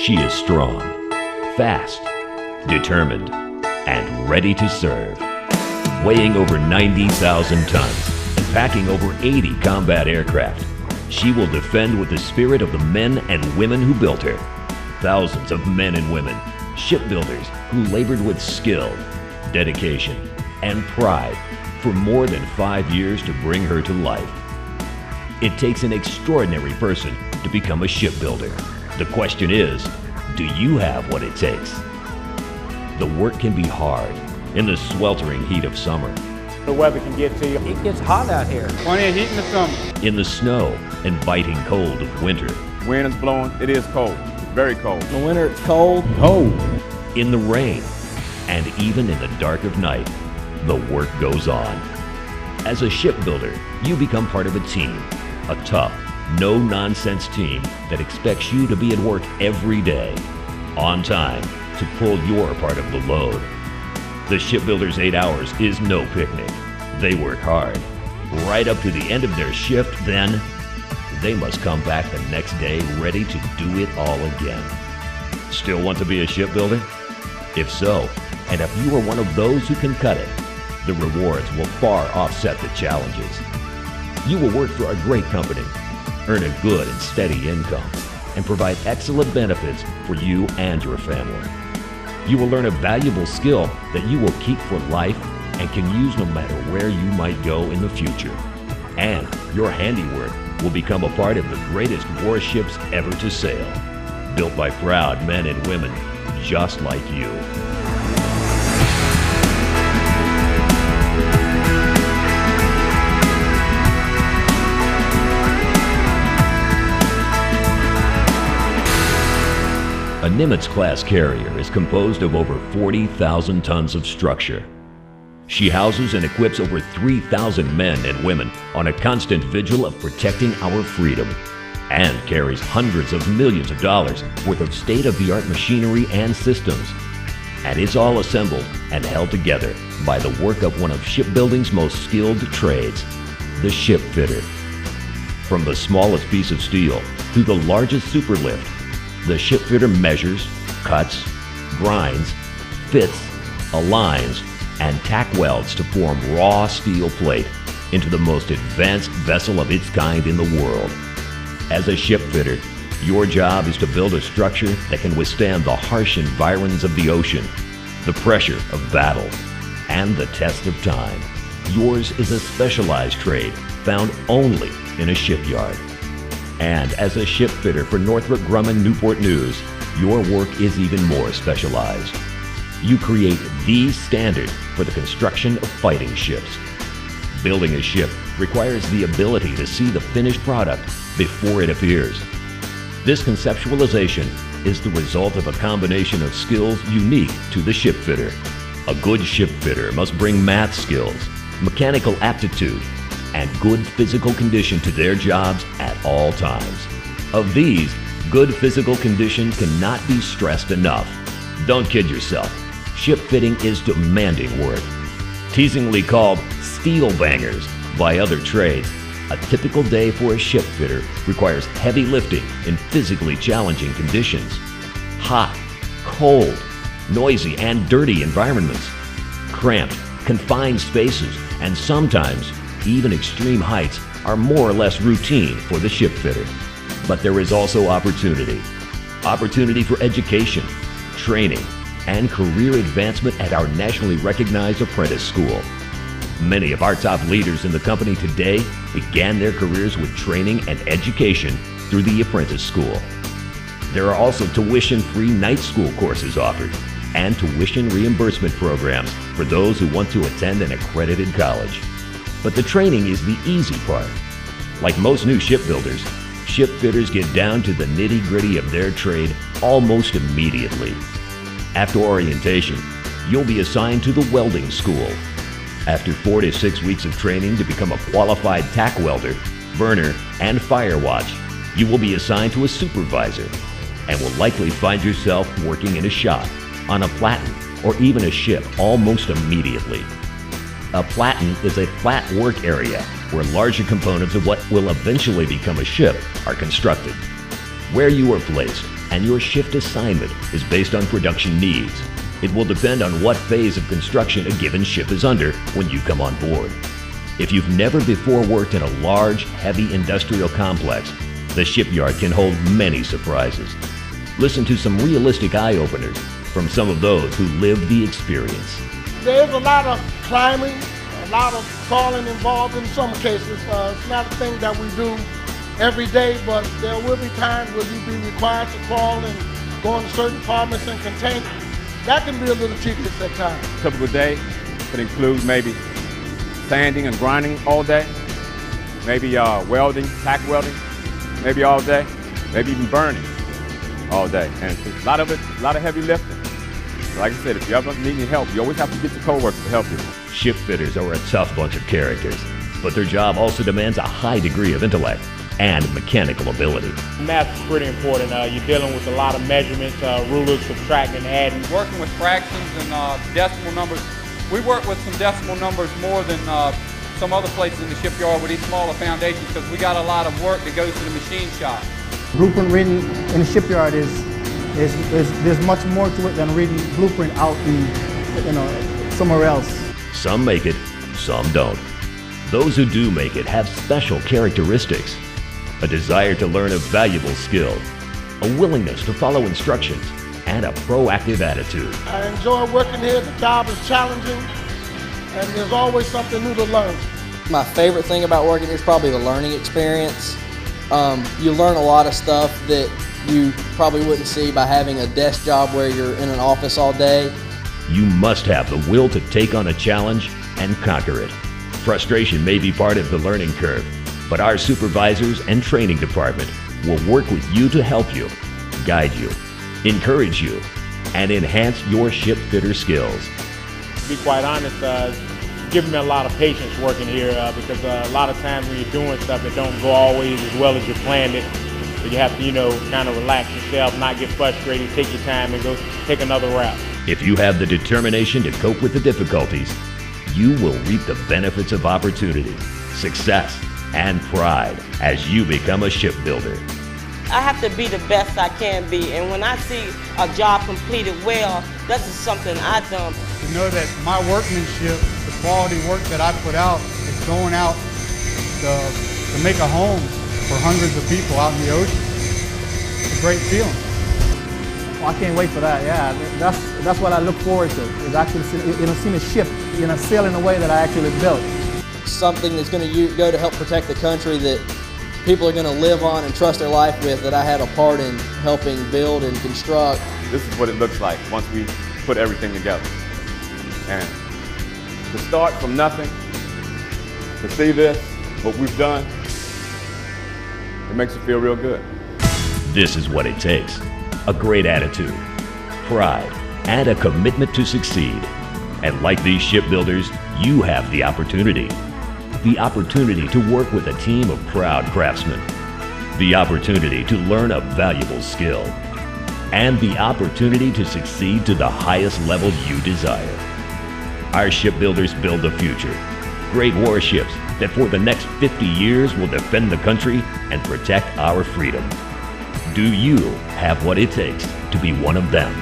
She is strong, fast, determined, and ready to serve. Weighing over 90,000 tons and packing over 80 combat aircraft, she will defend with the spirit of the men and women who built her. Thousands of men and women, shipbuilders who labored with skill, dedication, and pride for more than 5 years to bring her to life. It takes an extraordinary person to become a shipbuilder. The question is, do you have what it takes? The work can be hard in the sweltering heat of summer, The weather can get to you. It gets hot out here. Plenty of heat in the summer. in the snow and biting cold of winter, Wind is blowing. It is cold. Very cold. In the winter it's cold. in the rain, and even in the dark of night, the work goes on. As a shipbuilder, you become part of a team, a tough, no-nonsense team that expects you to be at work every day, on time, to pull your part of the load. The shipbuilder's 8 hours is no picnic. They work hard, right up to the end of their shift, then they must come back the next day ready to do it all again. Still want to be a shipbuilder? If so, and if you are one of those who can cut it, the rewards will far offset the challenges. You will work for a great company, earn a good and steady income, and provide excellent benefits for you and your family. You will learn a valuable skill that you will keep for life and can use no matter where you might go in the future. And your handiwork will become a part of the greatest warships ever to sail, built by proud men and women just like you. A Nimitz-class carrier is composed of over 40,000 tons of structure. She houses and equips over 3,000 men and women on a constant vigil of protecting our freedom, and carries hundreds of millions of dollars worth of state-of-the-art machinery and systems. And it's all assembled and held together by the work of one of shipbuilding's most skilled trades, the shipfitter. From the smallest piece of steel to the largest superlift, the shipfitter measures, cuts, grinds, fits, aligns, and tack welds to form raw steel plate into the most advanced vessel of its kind in the world. As a shipfitter, your job is to build a structure that can withstand the harsh environs of the ocean, the pressure of battle, and the test of time. Yours is a specialized trade found only in a shipyard. And as a shipfitter for Northrop Grumman Newport News, your work is even more specialized. You create the standard for the construction of fighting ships. Building a ship requires the ability to see the finished product before it appears. This conceptualization is the result of a combination of skills unique to the shipfitter. A good shipfitter must bring math skills, mechanical aptitude, and good physical condition to their jobs at all times. Of these, good physical condition cannot be stressed enough. Don't kid yourself. Ship fitting is demanding work. Teasingly called steel bangers by other trades, a typical day for a ship fitter requires heavy lifting in physically challenging conditions. Hot, cold, noisy, and dirty environments. Cramped, confined spaces, and sometimes even extreme heights are more or less routine for the ship fitter. But there is also opportunity. Opportunity for education, training, and career advancement at our nationally recognized apprentice school. Many of our top leaders in the company today began their careers with training and education through the apprentice school. There are also tuition-free night school courses offered and tuition reimbursement programs for those who want to attend an accredited college. But the training is the easy part. Like most new shipbuilders, shipfitters get down to the nitty-gritty of their trade almost immediately. After orientation, you'll be assigned to the welding school. After 4 to 6 weeks of training to become a qualified tack welder, burner, and fire watch, you will be assigned to a supervisor and will likely find yourself working in a shop, on a platen, or even a ship almost immediately. A platen is a flat work area where larger components of what will eventually become a ship are constructed. Where you are placed and your shift assignment is based on production needs. It will depend on what phase of construction a given ship is under when you come on board. If you've never before worked in a large, heavy industrial complex, the shipyard can hold many surprises. Listen to some realistic eye-openers from some of those who lived the experience. There is a lot of climbing, a lot of crawling involved in some cases. It's not a thing that we do every day, but there will be times where you be required to crawl and go into certain departments and containers. That can be a little tedious at times. A typical day could include maybe sanding and grinding all day, maybe welding, tack welding, maybe all day, maybe even burning all day. And a lot of heavy lifting. Like I said, if you ever need any help, you always have to get your coworkers to help you. Shipfitters are a tough bunch of characters, but their job also demands a high degree of intellect and mechanical ability. Math is pretty important. You're dealing with a lot of measurements, rulers, subtracting, adding. Working with fractions and decimal numbers. We work with some decimal numbers more than some other places in the shipyard with these smaller foundations because we got a lot of work that goes to the machine shop. Blueprint reading in the shipyard there's much more to it than reading blueprint out in somewhere else. Some make it, some don't. Those who do make it have special characteristics. A desire to learn a valuable skill, a willingness to follow instructions, and a proactive attitude. I enjoy working here. The job is challenging, and there's always something new to learn. My favorite thing about working here is probably the learning experience. You learn a lot of stuff that you probably wouldn't see by having a desk job where you're in an office all day. You must have the will to take on a challenge and conquer it. Frustration may be part of the learning curve, but our supervisors and training department will work with you to help you, guide you, encourage you, and enhance your shipfitter skills. To be quite honest, giving me a lot of patience working here because a lot of times when you're doing stuff, it don't go always as well as you planned it. So you have to, kind of relax yourself, not get frustrated, take your time and go take another route. If you have the determination to cope with the difficulties, you will reap the benefits of opportunity, success, and pride as you become a shipbuilder. I have to be the best I can be, and when I see a job completed well, that's just something I've done. To know that my workmanship, the quality work that I put out is going out to make a home for hundreds of people out in the ocean. It's a great feeling. Well, I can't wait for that. Yeah, that's what I look forward to. Is actually seeing a ship, sail in a way that I actually built. Something that's going to go to help protect the country that people are going to live on and trust their life with, that I had a part in helping build and construct. This is what it looks like once we put everything together. And to start from nothing, to see this, what we've done, it makes you feel real good. This is what it takes: a great attitude, pride, and a commitment to succeed. And like these shipbuilders, you have the opportunity to work with a team of proud craftsmen, the opportunity to learn a valuable skill, and the opportunity to succeed to the highest level you desire. Our shipbuilders build the future, great warships that for the next 50 years will defend the country and protect our freedom. Do you have what it takes to be one of them?